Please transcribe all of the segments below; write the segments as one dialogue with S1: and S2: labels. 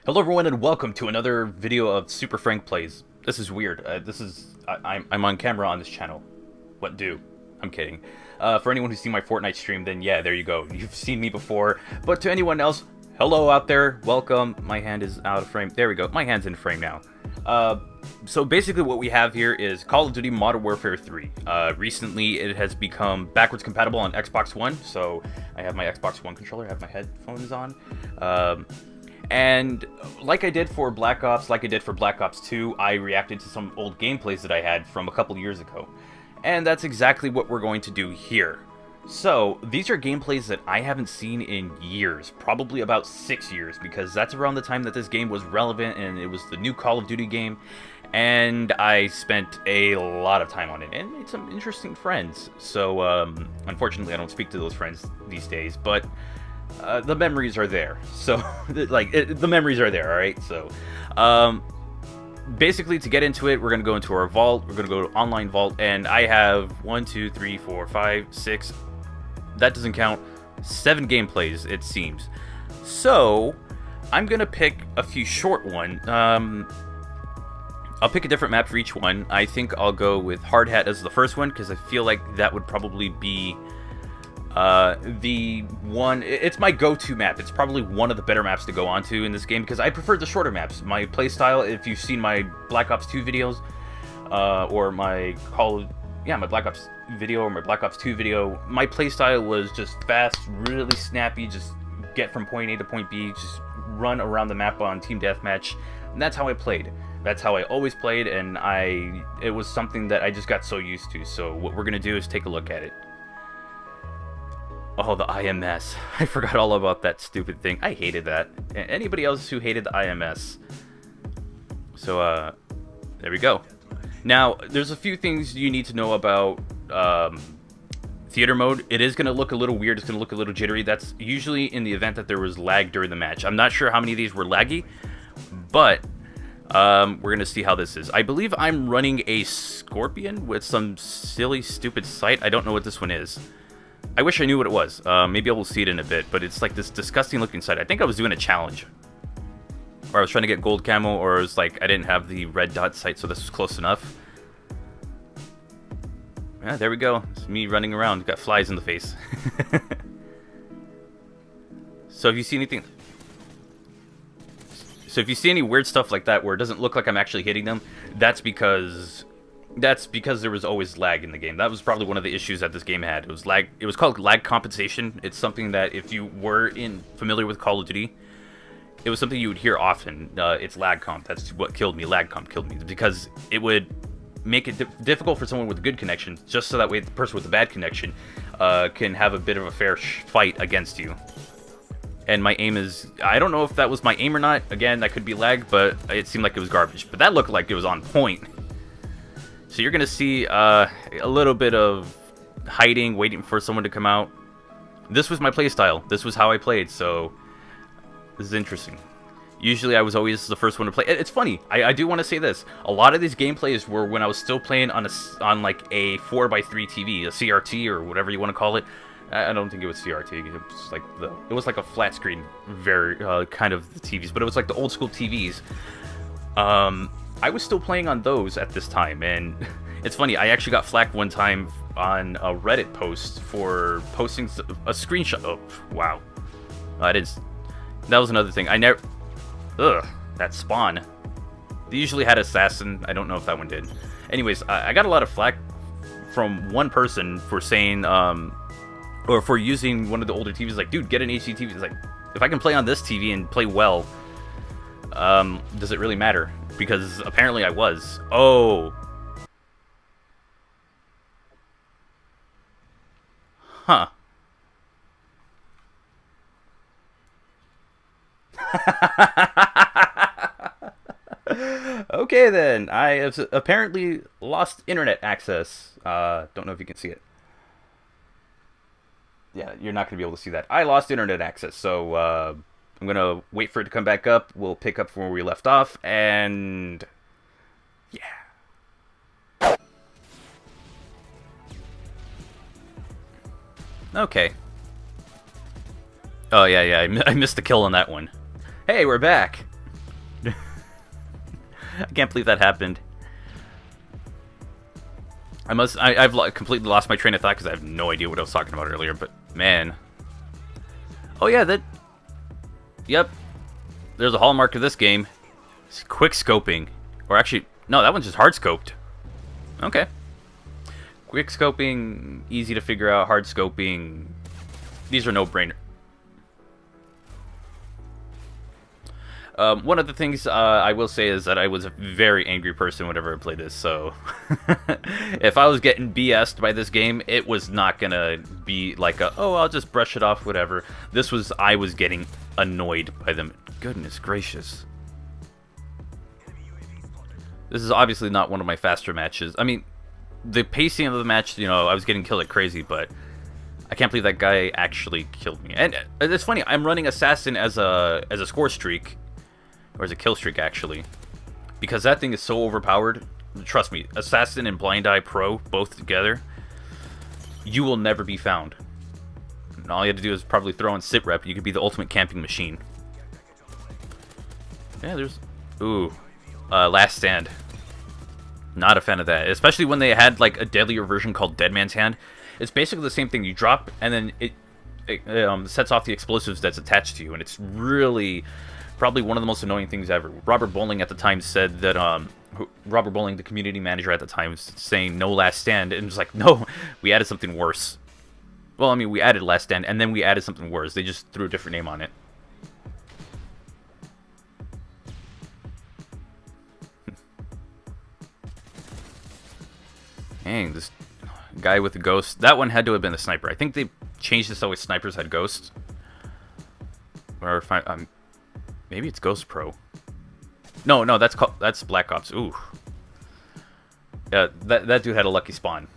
S1: Hello everyone and welcome to another video of Super Frank Plays. This is weird. I'm on camera on this channel. What do? I'm kidding. For anyone who's seen my Fortnite stream, then yeah, there you go. You've seen me before. But to anyone else, hello out there. Welcome. My hand is out of frame. There we go. My hand's in frame now. So basically what we have here is Call of Duty Modern Warfare 3. Recently it has become backwards compatible on Xbox One. So I have my Xbox One controller. I have my headphones on. And like I did for Black Ops, like I did for Black Ops 2, I reacted to some old gameplays that I had from a couple years ago. And that's exactly what we're going to do here. So, these are gameplays that I haven't seen in years, probably about 6 years, because that's around the time that this game was relevant and it was the new Call of Duty game. And I spent a lot of time on it and made some interesting friends. So, unfortunately I don't speak to those friends these days, but the memories are there. So, the memories are there, alright? So, basically, to get into it, we're going to go into our vault. We're going to go to online vault, and I have 1, 2, 3, 4, 5, 6, that doesn't count, 7 gameplays, it seems. So, I'm going to pick a few short ones. I'll pick a different map for each one. I think I'll go with Hard Hat as the first one, because I feel like that would probably be the one. It's my go-to map. It's probably one of the better maps to go onto in this game because I prefer the shorter maps. My playstyle, if you've seen my Black Ops 2 videos, or my my Black Ops video or my Black Ops 2 video, my playstyle was just fast, really snappy, just get from point A to point B, just run around the map on team deathmatch, and that's how I played. That's how I always played, and it was something that I just got so used to. So what we're gonna do is take a look at it. Oh, the IMS. I forgot all about that stupid thing. I hated that. Anybody else who hated the IMS? So, there we go. Now, there's a few things you need to know about theater mode. It is going to look a little weird. It's going to look a little jittery. That's usually in the event that there was lag during the match. I'm not sure how many of these were laggy, but we're going to see how this is. I believe I'm running a Scorpion with some silly, stupid sight. I don't know what this one is. I wish I knew what it was. Maybe I will see it in a bit, but it's like this disgusting looking sight. I think I was doing a challenge. Or I was trying to get gold camo, or it was like I didn't have the red dot sight, so this was close enough. Yeah, there we go. It's me running around. Got flies in the face. So if you see anything... So if you see any weird stuff like that where it doesn't look like I'm actually hitting them, that's because there was always lag in the game. That was probably one of the issues that this game had. It was lag. It was called lag compensation. It's something that if you were familiar with Call of Duty, it was something you would hear often. It's lag comp. That's what killed me. Lag comp killed me because it would make it difficult for someone with a good connection, just so that way the person with a bad connection can have a bit of a fair fight against you. And my aim is... I don't know if that was my aim or not. Again, that could be lag, but it seemed like it was garbage. But that looked like it was on point. So you're going to see a little bit of hiding, waiting for someone to come out. This was my playstyle. This was how I played, so this is interesting. Usually I was always the first one to play. It's funny. I do want to say this. A lot of these gameplays were when I was still playing on like a 4x3 TV, a CRT or whatever you want to call it. I don't think it was CRT. It was like a flat screen, very kind of the TVs, but it was like the old school TVs. I was still playing on those at this time, and it's funny, I actually got flack one time on a Reddit post for posting a screenshot. Oh, wow. That was another thing. That spawn. They usually had Assassin. I don't know if that one did. Anyways, I got a lot of flack from one person for saying, or for using one of the older TVs, like, dude, get an HD TV. It's like, if I can play on this TV and play well, does it really matter? Because apparently I was. Oh. Huh. Okay then. I have apparently lost internet access. Don't know if you can see it. Yeah, you're not going to be able to see that. I lost internet access, so I'm going to wait for it to come back up. We'll pick up from where we left off, and yeah. Okay. Oh, yeah, I missed the kill on that one. Hey, we're back. I can't believe that happened. I've completely lost my train of thought because I have no idea what I was talking about earlier, but man. Oh yeah, yep. There's a hallmark of this game. It's quick scoping. Or actually, no, that one's just hard scoped. Okay. Quick scoping, easy to figure out, hard scoping. These are no-brainer. One of the things I will say is that I was a very angry person whenever I played this, so if I was getting BS'd by this game, it was not gonna be like oh, I'll just brush it off, whatever. I was getting annoyed by them. Goodness gracious. This is obviously not one of my faster matches. I mean, the pacing of the match, you know, I was getting killed like crazy, but I can't believe that guy actually killed me. And it's funny, I'm running Assassin as a score streak. Or as a kill streak, actually. Because that thing is so overpowered. Trust me, Assassin and Blind Eye Pro, both together, you will never be found. And all you have to do is probably throw in sit rep. You could be the ultimate camping machine. Yeah, there's... Ooh. Last Stand. Not a fan of that. Especially when they had, like, a deadlier version called Dead Man's Hand. It's basically the same thing. You drop, and then it sets off the explosives that's attached to you. And it's really... probably one of the most annoying things ever. Robert Bowling at the time said that, Robert Bowling, the community manager at the time, was saying no Last Stand, and it was like, no, we added something worse. Well, I mean, we added Last Stand, and then we added something worse. They just threw a different name on it. Dang, this guy with the ghost. That one had to have been a sniper. I think they changed this so always snipers had ghosts. Or if maybe it's Ghost Pro. No, that's Black Ops. Ooh. Yeah, that dude had a lucky spawn.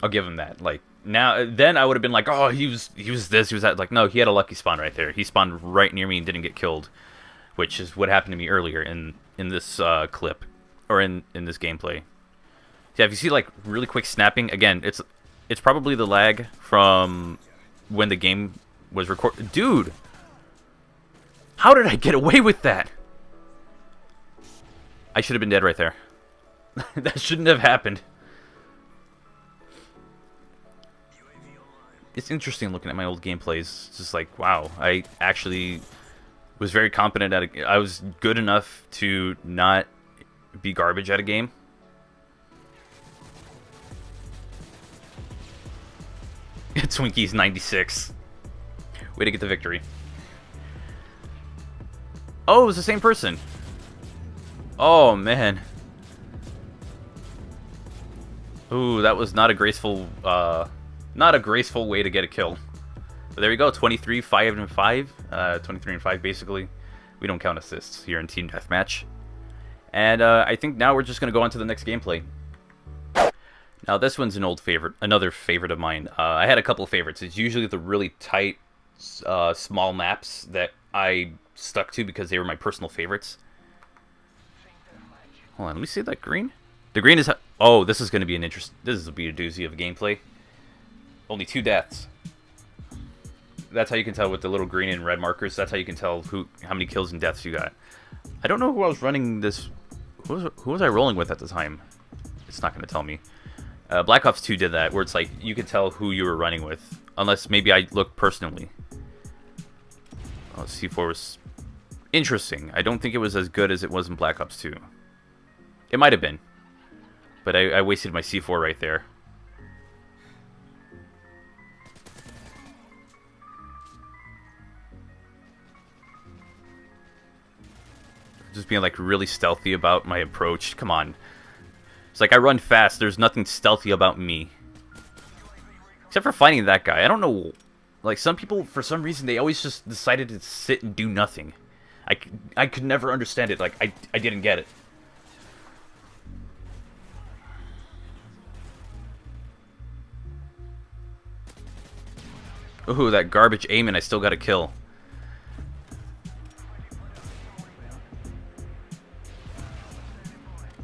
S1: I'll give him that. Like then I would have been like, oh, he was this, he was that. Like, no, he had a lucky spawn right there. He spawned right near me and didn't get killed, which is what happened to me earlier in this clip or in this gameplay. Yeah, if you see like really quick snapping, again, it's probably the lag from when the game was recorded. Dude. How did I get away with that? I should have been dead right there. That shouldn't have happened. It's interesting looking at my old gameplays. It's just like, wow, I actually was very competent at it. I was good enough to not be garbage at a game. Twinkies 96. Way to get the victory. Oh, it was the same person. Oh, man. Ooh, that was not a graceful way to get a kill. But there we go, 23, 5 and 5. 23 and 5, basically. We don't count assists here in Team Deathmatch. And I think now we're just going to go on to the next gameplay. Now, this one's an old favorite, another favorite of mine. I had a couple of favorites. It's usually the really tight, small maps that I stuck to because they were my personal favorites. Hold on, let me see that green. The green is... Oh, this is going to be an interesting... This will be a doozy of a gameplay. Only 2 deaths. That's how you can tell with the little green and red markers. That's how you can tell how many kills and deaths you got. I don't know who I was running this... Who was I rolling with at the time? It's not going to tell me. Black Ops 2 did that, where it's like you could tell who you were running with. Unless maybe I looked personally. Oh, C4 was interesting. I don't think it was as good as it was in Black Ops 2. It might have been. But I wasted my C4 right there. Just being like really stealthy about my approach. Come on. It's like I run fast. There's nothing stealthy about me. Except for fighting that guy. I don't know. Like some people, for some reason, they always just decided to sit and do nothing. I could never understand it. Like, I didn't get it. Ooh, that garbage aim and I still got a kill.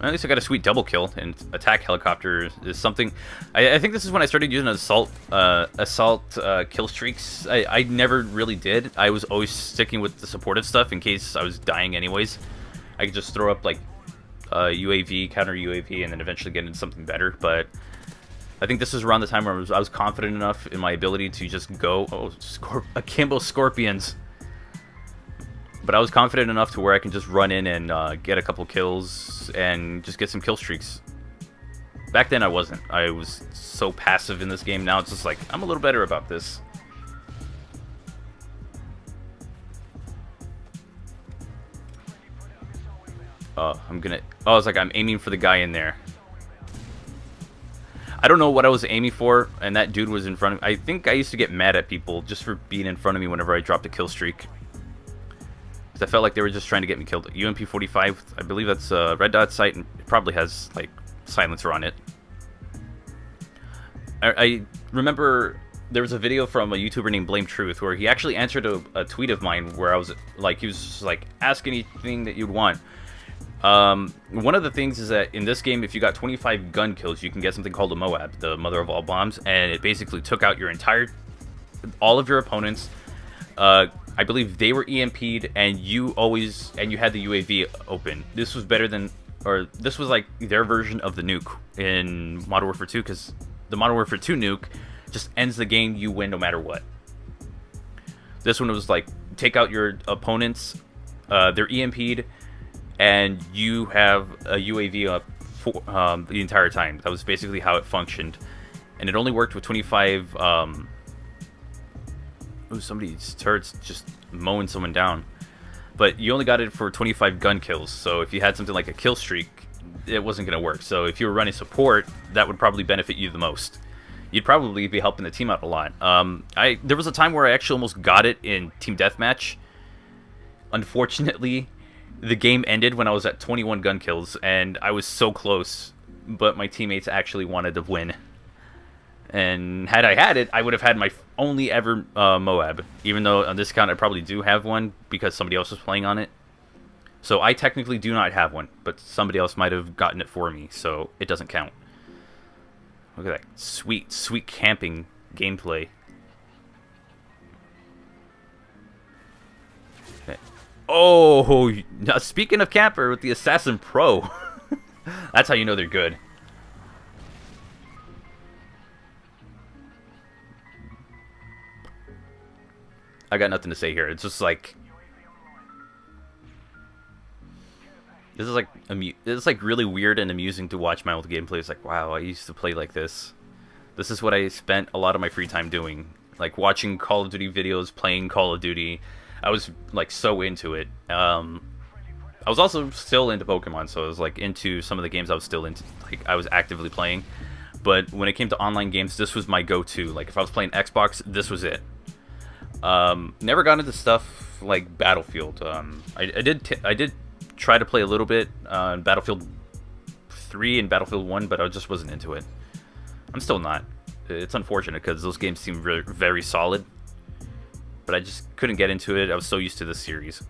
S1: At least I got a sweet double kill, and attack helicopter is something... I think this is when I started using assault kill streaks. I never really did. I was always sticking with the supportive stuff in case I was dying anyways. I could just throw up, like, UAV, counter UAV, and then eventually get into something better. But I think this was around the time where I was confident enough in my ability to just go, akimbo scorpions. But I was confident enough to where I can just run in and get a couple kills and just get some kill streaks. Back then I wasn't. I was so passive in this game. Now it's just like, I'm a little better about this. I was like, I'm aiming for the guy in there. I don't know what I was aiming for, and that dude was in front of me. I think I used to get mad at people just for being in front of me whenever I dropped a kill streak. Because I felt like they were just trying to get me killed. UMP-45, I believe that's a red dot sight, and it probably has, like, silencer on it. I remember there was a video from a YouTuber named Blame Truth where he actually answered a tweet of mine where I was like, he was just like, ask anything that you'd want. One of the things is that in this game, if you got 25 gun kills, you can get something called a Moab, the mother of all bombs, and it basically took out all of your opponents. I believe they were EMP'd, and you had the UAV open. This was better than, or this was like their version of the nuke in Modern Warfare 2, because the Modern Warfare 2 nuke just ends the game, you win no matter what. This one was like, take out your opponents, they're EMP'd, and you have a UAV up for the entire time. That was basically how it functioned. And it only worked with 25... somebody's turret's just mowing someone down. But you only got it for 25 gun kills, so if you had something like a kill streak, it wasn't going to work. So if you were running support, that would probably benefit you the most. You'd probably be helping the team out a lot. There was a time where I actually almost got it in Team Deathmatch. Unfortunately, the game ended when I was at 21 gun kills, and I was so close, but my teammates actually wanted to win. And had I had it, I would have had my only ever Moab, even though on this account I probably do have one because somebody else was playing on it. So I technically do not have one, but somebody else might have gotten it for me, so it doesn't count. Look at that sweet, sweet camping gameplay. Oh, now speaking of camper with the Assassin Pro, that's how you know they're good. I got nothing to say here. It's just like this is like really weird and amusing to watch my old gameplay. It's like, wow, I used to play like this. This is what I spent a lot of my free time doing, like watching Call of Duty videos, playing Call of Duty. I was like so into it. I was also still into Pokemon, so I was like into some of the games I was still into, like I was actively playing. But when it came to online games, this was my go-to. Like if I was playing Xbox, this was it. Never got into stuff like Battlefield. I did try to play a little bit on Battlefield 3 and Battlefield 1, but I just wasn't into it. I'm still not. It's unfortunate because those games seem very, very solid. But I just couldn't get into it. I was so used to this series.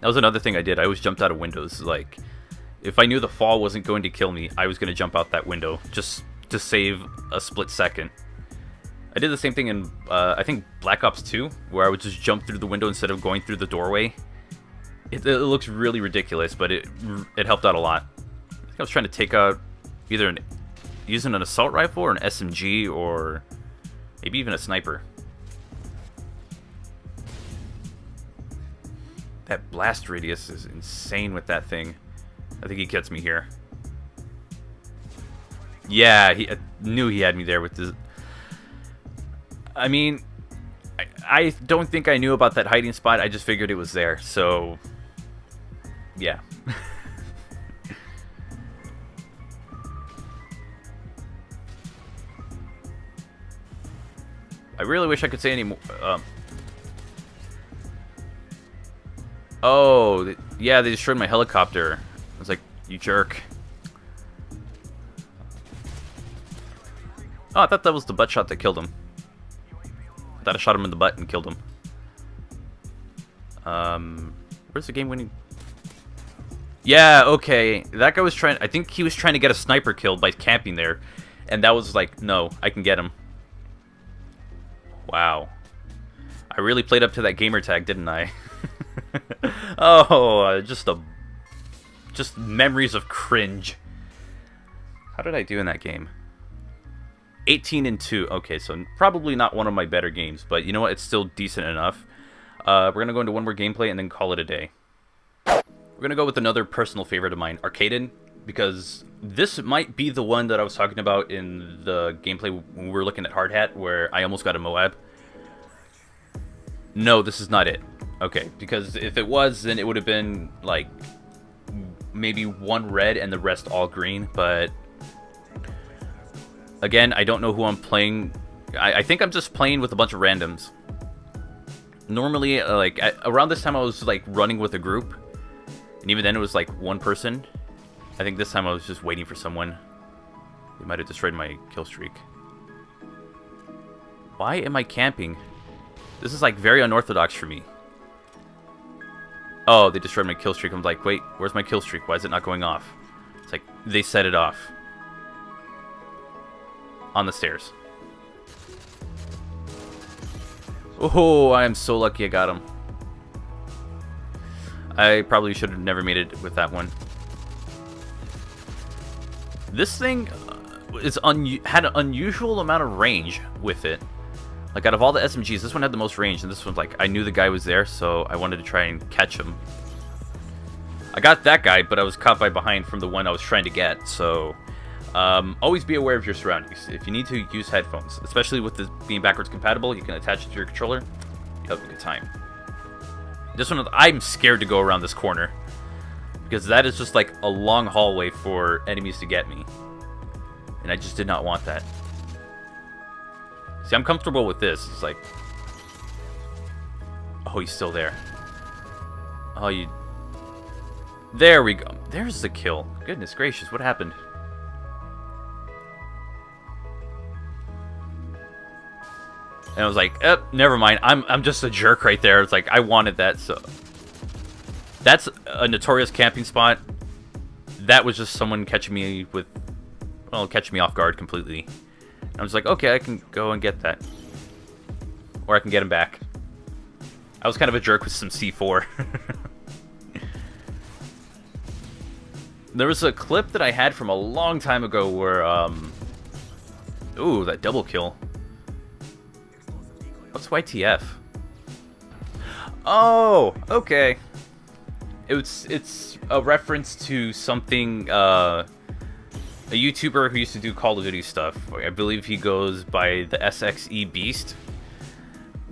S1: That was another thing I did. I always jumped out of windows. Like, if I knew the fall wasn't going to kill me, I was going to jump out that window just to save a split second. I did the same thing in, I think, Black Ops 2, where I would just jump through the window instead of going through the doorway. It looks really ridiculous, but it helped out a lot. I think I was trying to take out either using an assault rifle or an SMG or maybe even a sniper. That blast radius is insane with that thing. I think he gets me here. Yeah, I knew he had me there with this. I mean, I don't think I knew about that hiding spot. I just figured it was there. So, yeah. I really wish I could say any more. Oh, yeah, they destroyed my helicopter. I was like, you jerk. Oh, I thought that was the butt shot that killed him. I thought I shot him in the butt and killed him. Where's the game winning? Yeah, okay. That guy was trying... I think he was trying to get a sniper kill by camping there. And that was like, no, I can get him. Wow. I really played up to that gamer tag, didn't I? Oh, just just memories of cringe. How did I do in that game? 18-2. Okay, so probably not one of my better games, but you know what? It's still decent enough. We're going to go into one more gameplay and then call it a day. We're going to go with another personal favorite of mine, Arcaden, because this might be the one that I was talking about in the gameplay when we were looking at Hard Hat, where I almost got a Moab. No, this is not it. Okay, because if it was, then it would have been, like, maybe one red and the rest all green, but again, I don't know who I'm playing. I think I'm just playing with a bunch of randoms. Normally, like, around this time I was, like, running with a group. And even then it was, like, one person. I think this time I was just waiting for someone. They might have destroyed my kill streak. Why am I camping? This is, like, very unorthodox for me. Oh, they destroyed my kill streak. I'm like, wait, where's my kill streak? Why is it not going off? It's like, they set it off. On the stairs. Oh, I am so lucky I got him. I probably should have never made it with that one. This thing had an unusual amount of range with it. Like, out of all the SMGs, this one had the most range, and this one's like, I knew the guy was there, so I wanted to try and catch him. I got that guy, but I was caught by behind from the one I was trying to get, so always be aware of your surroundings. If you need to, use headphones, especially with this being backwards compatible. You can attach it to your controller. You'll have a good time. This one, I'm scared to go around this corner because that is just like a long hallway for enemies to get me, and I just did not want that. See, I'm comfortable with this. It's like, oh, he's still there. Oh, you. There we go. There's the kill. Goodness gracious, what happened? And I was like, never mind. I'm just a jerk right there. It's like, I wanted that, so. That's a notorious camping spot. That was just someone catching me with, well, catching me off guard completely. And I was like, okay, I can go and get that. Or I can get him back. I was kind of a jerk with some C4. There was a clip that I had from a long time ago where, ooh, that double kill. What's YTF? Oh, okay. It's a reference to something, a YouTuber who used to do Call of Duty stuff. I believe he goes by the SXE Beast.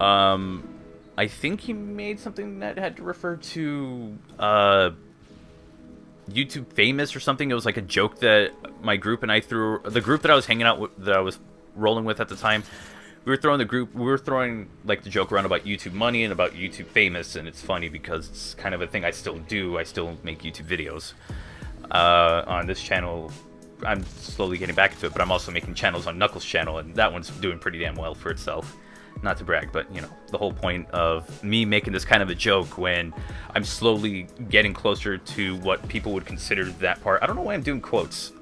S1: I think he made something that had to refer to, YouTube Famous or something. It was like a joke that my group and I threw. The group that I was hanging out with, that I was rolling with at the time, we were throwing like the joke around about YouTube Money and about YouTube Famous, and it's funny because it's kind of a thing I still do. I still make YouTube videos on this channel. I'm slowly getting back into it, but I'm also making channels on Knuckles' channel, and that one's doing pretty damn well for itself. Not to brag, but, you know, the whole point of me making this kind of a joke when I'm slowly getting closer to what people would consider that part. I don't know why I'm doing quotes,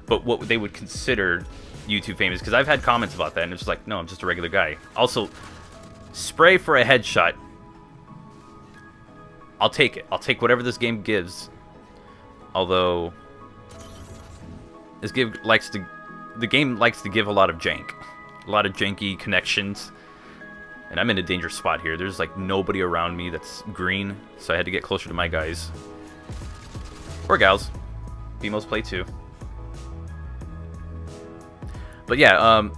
S1: but what they would consider YouTube Famous, because I've had comments about that, and it's just like, no, I'm just a regular guy. Also, spray for a headshot. I'll take it. I'll take whatever this game gives. Although, the game likes to give a lot of jank. A lot of janky connections. And I'm in a dangerous spot here. There's like nobody around me that's green, so I had to get closer to my guys. Or gals. Females play too. But yeah,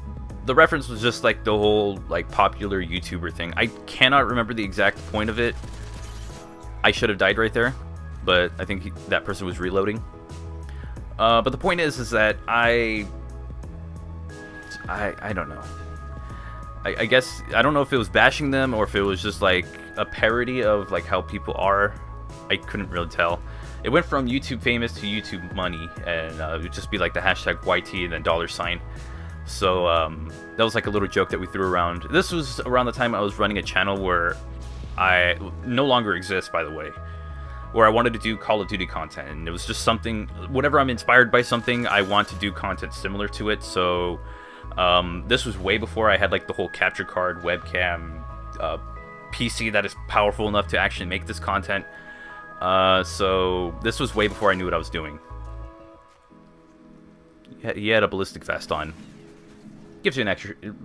S1: the reference was just like the whole like popular YouTuber thing. I cannot remember the exact point of it. I should have died right there, but I think that person was reloading. But the point is that I don't know. I guess, I don't know if it was bashing them or if it was just like a parody of like how people are. I couldn't really tell. It went from YouTube Famous to YouTube Money, and it would just be like the hashtag YT and then $sign. So that was like a little joke that we threw around. This was around the time I was running a channel where I no longer exist, by the way, where I wanted to do Call of Duty content, and it was just something, whenever I'm inspired by something, I want to do content similar to it. So this was way before I had like the whole capture card, webcam, PC that is powerful enough to actually make this content. So this was way before I knew what I was doing. He had a ballistic vest on. Gives you an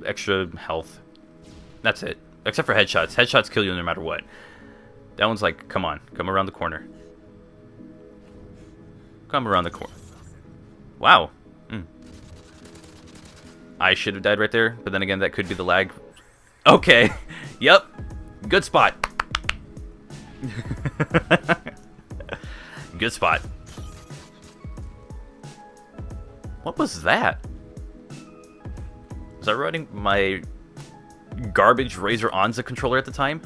S1: extra health. That's it. Except for headshots. Headshots kill you no matter what. That one's like, come on, come around the corner. Come around the corner. Wow. I should have died right there, but then again, that could be the lag. Okay. Yep. Good spot. Good spot. What was that? Was I running my garbage Razer Onza controller at the time?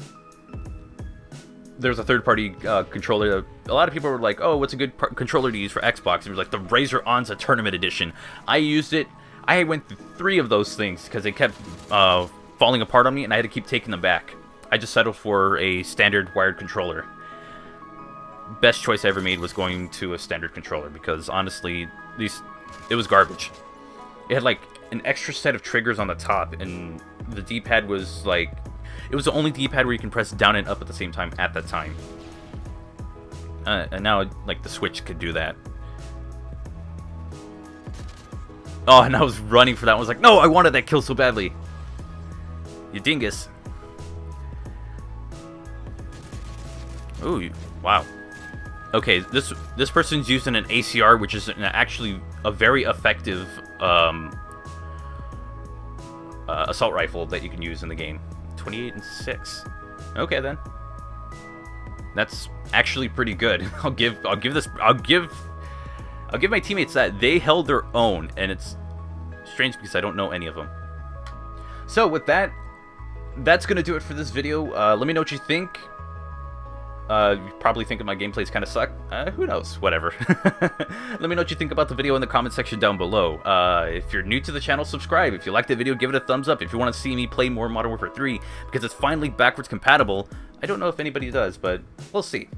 S1: There was a third-party controller. A lot of people were like, oh, what's a good controller to use for Xbox? It was like the Razer Onza Tournament Edition. I used it. I went through 3 of those things because they kept falling apart on me, and I had to keep taking them back. I just settled for a standard wired controller. Best choice I ever made was going to a standard controller because, honestly, it was garbage. It had, like, an extra set of triggers on the top, and the D-pad was, like... It was the only D-pad where you can press down and up at the same time at that time. And now, like, the Switch could do that. Oh, and I was running for that. I was like, no, I wanted that kill so badly. You dingus. Ooh, wow. Okay, this person's using an ACR, which is actually a very effective assault rifle that you can use in the game. 28 and 6. Okay then. That's actually pretty good. I'll give my teammates that. They held their own, and it's strange because I don't know any of them. So with that, that's gonna do it for this video. Let me know what you think. You probably think my gameplays kind of suck. Who knows? Whatever. Let me know what you think about the video in the comment section down below. If you're new to the channel, subscribe. If you liked the video, give it a thumbs up. If you want to see me play more Modern Warfare 3, because it's finally backwards compatible. I don't know if anybody does, but we'll see.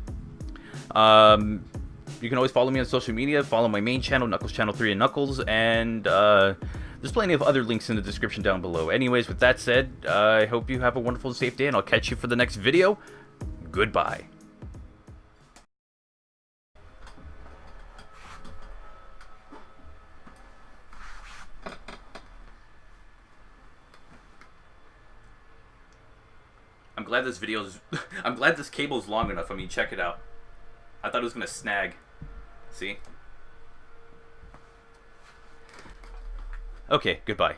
S1: You can always follow me on social media. Follow my main channel, Knuckles Channel 3 and Knuckles, and there's plenty of other links in the description down below. Anyways, with that said, I hope you have a wonderful and safe day, and I'll catch you for the next video. Goodbye. I'm glad this cable's long enough. I mean, check it out. I thought it was gonna snag. See? Okay, goodbye.